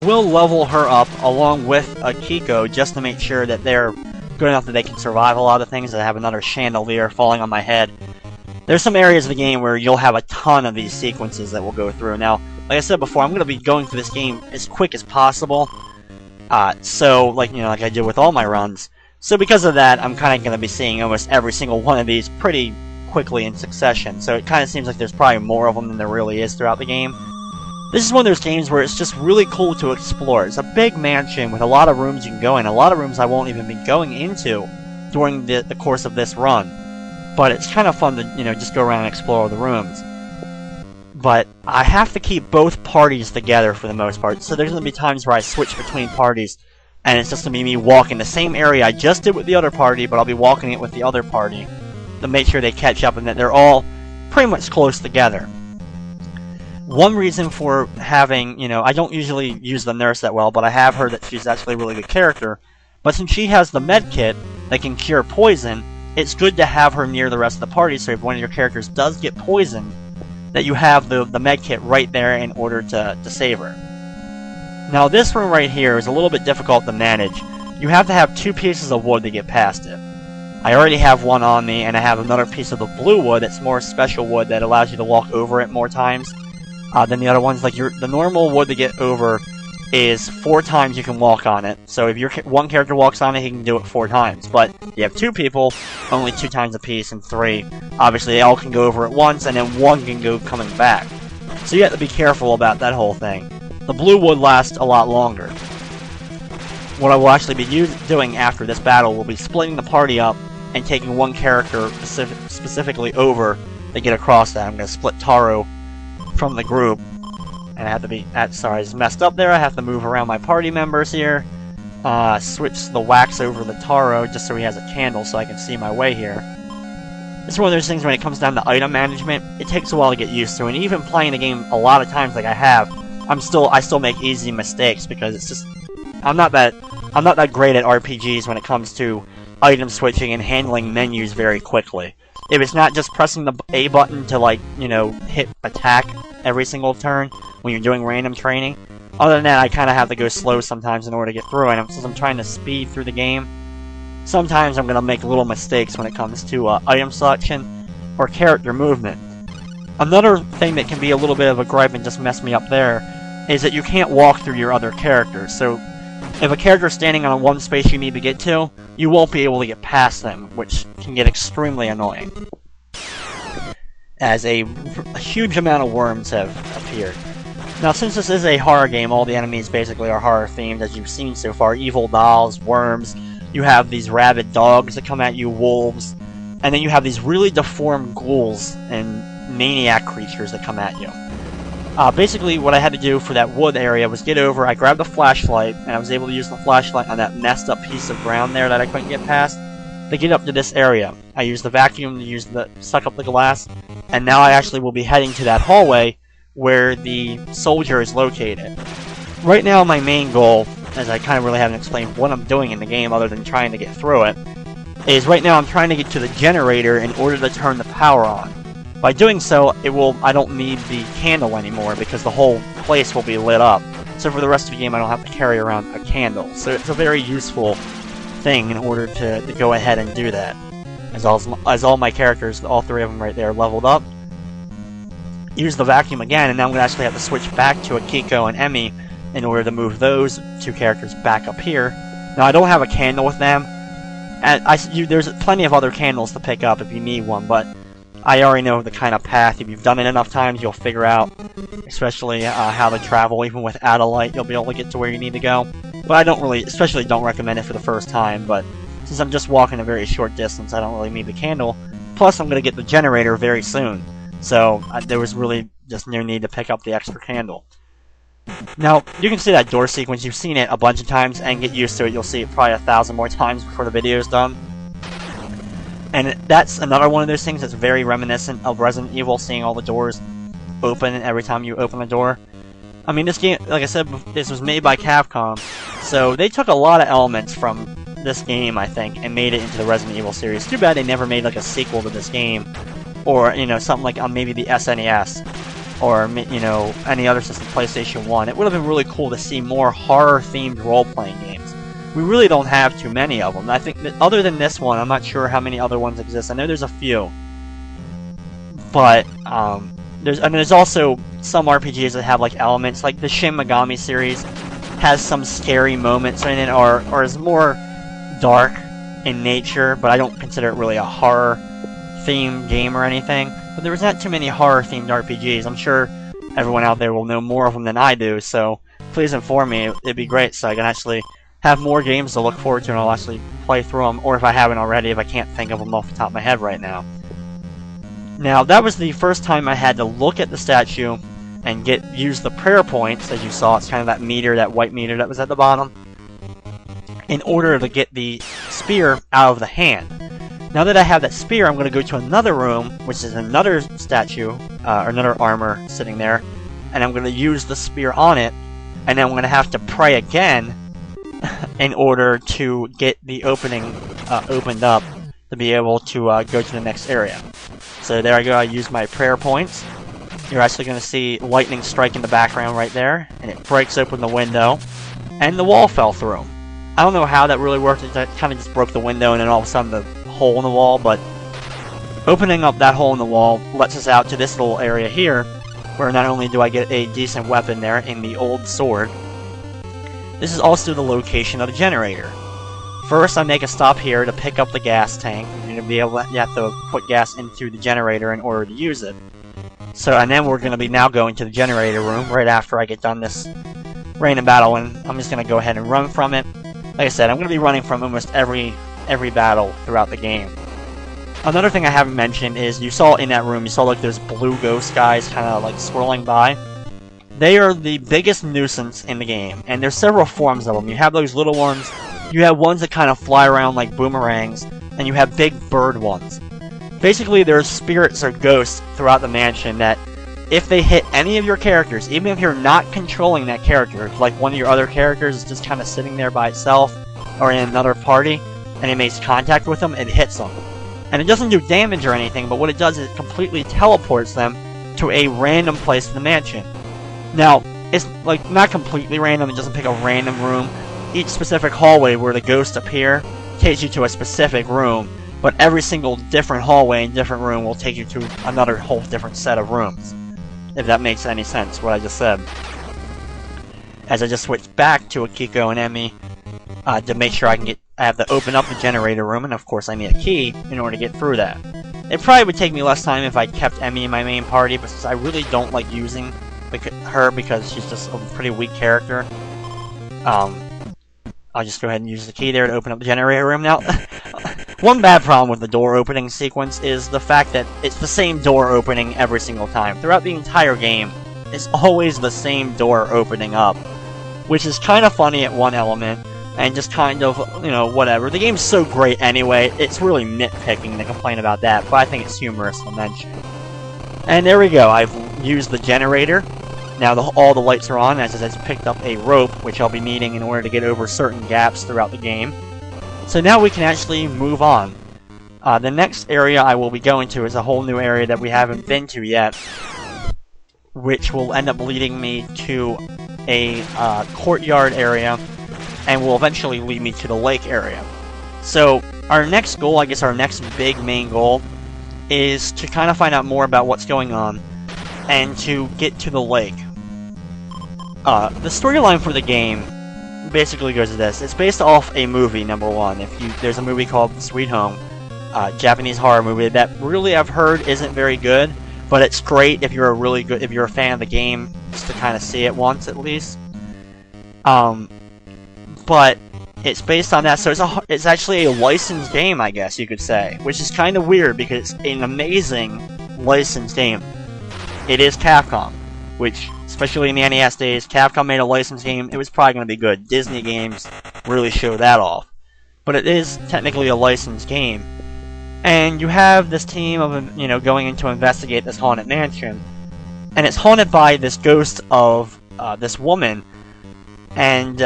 will level her up along with Akiko just to make sure that they're good enough that they can survive a lot of things. I have another chandelier falling on my head. There's some areas of the game where you'll have a ton of these sequences that we'll go through. Now, like I said before, I'm going to be going through this game as quick as possible. So, like I did with all my runs. So because of that, I'm kind of going to be seeing almost every single one of these pretty quickly in succession. So it kind of seems like there's probably more of them than there really is throughout the game. This is one of those games where it's just really cool to explore. It's a big mansion with a lot of rooms you can go in. A lot of rooms I won't even be going into during the course of this run. But it's kind of fun to, just go around and explore the rooms. But I have to keep both parties together for the most part. So there's going to be times where I switch between parties. And it's just going to be me walking the same area I just did with the other party, but I'll be walking it with the other party to make sure they catch up and that they're all pretty much close together. One reason for having, I don't usually use the nurse that well, but I have heard that she's actually a really good character. But since she has the med kit that can cure poison, it's good to have her near the rest of the party, so if one of your characters does get poisoned, that you have the med kit right there in order to save her. Now this room right here is a little bit difficult to manage. You have to have 2 pieces of wood to get past it. I already have one on me, and I have another piece of the blue wood that's more special wood that allows you to walk over it more times than the other ones. Like the normal wood to get over is 4 times you can walk on it. So if your one character walks on it, he can do it 4 times. But you have 2 people, only 2 times a piece, and 3. Obviously, they all can go over at once, and then 1 can go coming back. So you have to be careful about that whole thing. The blue wood lasts a lot longer. What I will actually be doing after this battle will be splitting the party up and taking one character specifically over to get across that. I'm going to split Taro from the group. And I have to be... sorry, I just messed up there. I have to move around my party members here. Switch the wax over the Taro just so he has a candle so I can see my way here. It's one of those things when it comes down to item management, it takes a while to get used to. And even playing the game a lot of times like I have, I still make easy mistakes because it's just... I'm not that great at RPGs when it comes to item switching and handling menus very quickly. If it's not just pressing the A button to hit attack every single turn when you're doing random training, other than that I kind of have to go slow sometimes in order to get through, and since I'm trying to speed through the game, sometimes I'm going to make little mistakes when it comes to item selection or character movement. Another thing that can be a little bit of a gripe and just mess me up there is that you can't walk through your other characters. So if a character's standing on one space you need to get to, you won't be able to get past them, which can get extremely annoying, as a huge amount of worms have appeared. Now, since this is a horror game, all the enemies basically are horror themed, as you've seen so far. Evil dolls, worms, you have these rabid dogs that come at you, wolves, and then you have these really deformed ghouls and maniac creatures that come at you. Basically, what I had to do for that wood area was get over, I grabbed the flashlight, and I was able to use the flashlight on that messed up piece of ground there that I couldn't get past to get up to this area. I used the vacuum to suck up the glass, and now I actually will be heading to that hallway where the soldier is located. Right now, my main goal, as I kind of really haven't explained what I'm doing in the game other than trying to get through it, is right now I'm trying to get to the generator in order to turn the power on. By doing so, I don't need the candle anymore because the whole place will be lit up. So for the rest of the game, I don't have to carry around a candle. So it's a very useful thing in order to go ahead and do that. As all my characters, all 3 of them right there, leveled up. Use the vacuum again, and now I'm going to actually have to switch back to Akiko and Emmy in order to move those 2 characters back up here. Now, I don't have a candle with them. There's plenty of other candles to pick up if you need one, but I already know the kind of path. If you've done it enough times, you'll figure out, especially how to travel. Even without a light, you'll be able to get to where you need to go. But I especially don't recommend it for the first time, but since I'm just walking a very short distance, I don't really need the candle. Plus, I'm going to get the generator very soon. So, there was really just no need to pick up the extra candle. Now, you can see that door sequence. You've seen it a bunch of times and get used to it. You'll see it probably 1,000 more times before the video is done. And that's another one of those things that's very reminiscent of Resident Evil, seeing all the doors open every time you open a door. I mean, this game, like I said, this was made by Capcom, so they took a lot of elements from this game, I think, and made it into the Resident Evil series. Too bad they never made like a sequel to this game, or something like on maybe the SNES. or you know, any other system, PlayStation 1, it would have been really cool to see more horror-themed role-playing games. We really don't have too many of them. I think that other than this one, I'm not sure how many other ones exist. I know there's a few, but there's also some RPGs that have like elements, like the Shin Megami series has some scary moments in it, or is more dark in nature, but I don't consider it really a horror-themed game or anything. But there was not too many horror-themed RPGs. I'm sure everyone out there will know more of them than I do, so please inform me. It'd be great so I can actually have more games to look forward to and I'll actually play through them, or if I haven't already, if I can't think of them off the top of my head right now. Now, that was the first time I had to look at the statue and use the prayer points, as you saw. It's kind of that meter, that white meter that was at the bottom, in order to get the spear out of the hand. Now that I have that spear, I'm going to go to another room, which is another statue, or another armor sitting there, and I'm going to use the spear on it, and then I'm going to have to pray again in order to get the opening opened up to be able to go to the next area. So there I go, I used my prayer points. You're actually going to see lightning strike in the background right there, and it breaks open the window, and the wall fell through. I don't know how that really worked. It kind of just broke the window and then all of a sudden the hole in the wall, but opening up that hole in the wall lets us out to this little area here, where not only do I get a decent weapon there in the old sword, this is also the location of the generator. First, I make a stop here to pick up the gas tank. You have to put gas into the generator in order to use it. So, and then we're going to be now going to the generator room right after I get done this random battle, and I'm just going to go ahead and run from it. Like I said, I'm going to be running from almost every battle throughout the game. Another thing I haven't mentioned is you saw in that room, you saw like those blue ghost guys kind of like swirling by. They are the biggest nuisance in the game, and there's several forms of them. You have those little ones, you have ones that kind of fly around like boomerangs, and you have big bird ones. Basically, there's spirits or ghosts throughout the mansion that if they hit any of your characters, even if you're not controlling that character, like one of your other characters is just kind of sitting there by itself or in another party, and it makes contact with them, it hits them. And it doesn't do damage or anything, but what it does is it completely teleports them to a random place in the mansion. Now, it's like not completely random, it doesn't pick a random room. Each specific hallway where the ghosts appear takes you to a specific room, but every single different hallway and different room will take you to another whole different set of rooms. If that makes any sense, what I just said. As I just switched back to Akiko and Emmy to make sure I have to open up the generator room, and of course I need a key in order to get through that. It probably would take me less time if I kept Emmy in my main party, but since I really don't like using her because she's just a pretty weak character, I'll just go ahead and use the key there to open up the generator room. Now, one bad problem with the door opening sequence is the fact that it's the same door opening every single time. Throughout the entire game, it's always the same door opening up, which is kind of funny at one element, and just kind of, you know, whatever. The game's so great anyway, it's really nitpicking to complain about that, but I think it's humorous to mention. And there we go, I've used the generator. Now all the lights are on, as I just picked up a rope, which I'll be needing in order to get over certain gaps throughout the game. So now we can actually move on. The next area I will be going to is a whole new area that we haven't been to yet, which will end up leading me to a courtyard area, and will eventually lead me to the lake area. So our next goal, I guess our next big main goal, is to kind of find out more about what's going on, and to get to the lake. The storyline for the game basically goes to this. It's based off a movie, number one. There's a movie called Sweet Home, Japanese horror movie that really I've heard isn't very good, but it's great if you're a fan of the game, just to kind of see it once at least. But it's based on that, so it's actually a licensed game, I guess you could say, which is kind of weird because it's an amazing licensed game. It is Capcom, which, especially in the NES days, Capcom made a licensed game, it was probably going to be good. Disney games really show that off. But it is technically a licensed game. And you have this team of, you know, going in to investigate this haunted mansion. And it's haunted by this ghost of this woman. And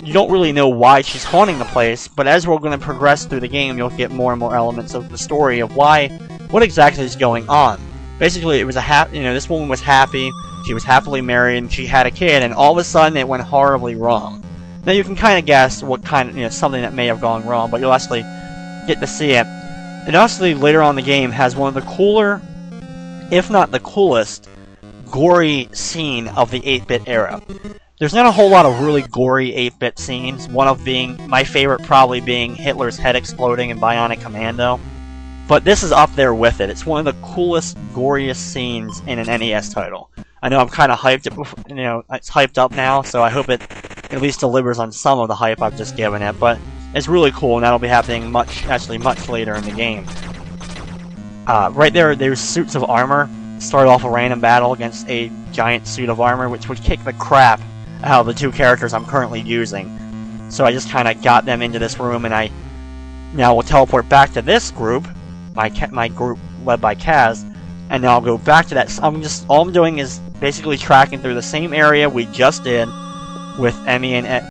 you don't really know why she's haunting the place, but as we're going to progress through the game, you'll get more and more elements of the story of what exactly is going on. Basically, it was this woman was happy, she was happily married, and she had a kid, and all of a sudden it went horribly wrong. Now you can kind of guess what kind of, something that may have gone wrong, but you'll actually get to see it. It actually, later on in the game, has one of the cooler, if not the coolest, gory scene of the 8-bit era. There's not a whole lot of really gory 8-bit scenes, one of being, my favorite probably being Hitler's head exploding in Bionic Commando. But this is up there with it. It's one of the coolest, goriest scenes in an NES title. I know I'm kind of hyped, it's hyped up now, so I hope it at least delivers on some of the hype I've just given it, but it's really cool, and that'll be happening much later in the game. Right there's suits of armor. Start off a random battle against a giant suit of armor, which would kick the crap out of the two characters I'm currently using. So I just kind of got them into this room, and I now will teleport back to this group, my group led by Kaz, and now I'll go back to that. All I'm doing is basically tracking through the same area we just did with Emmy and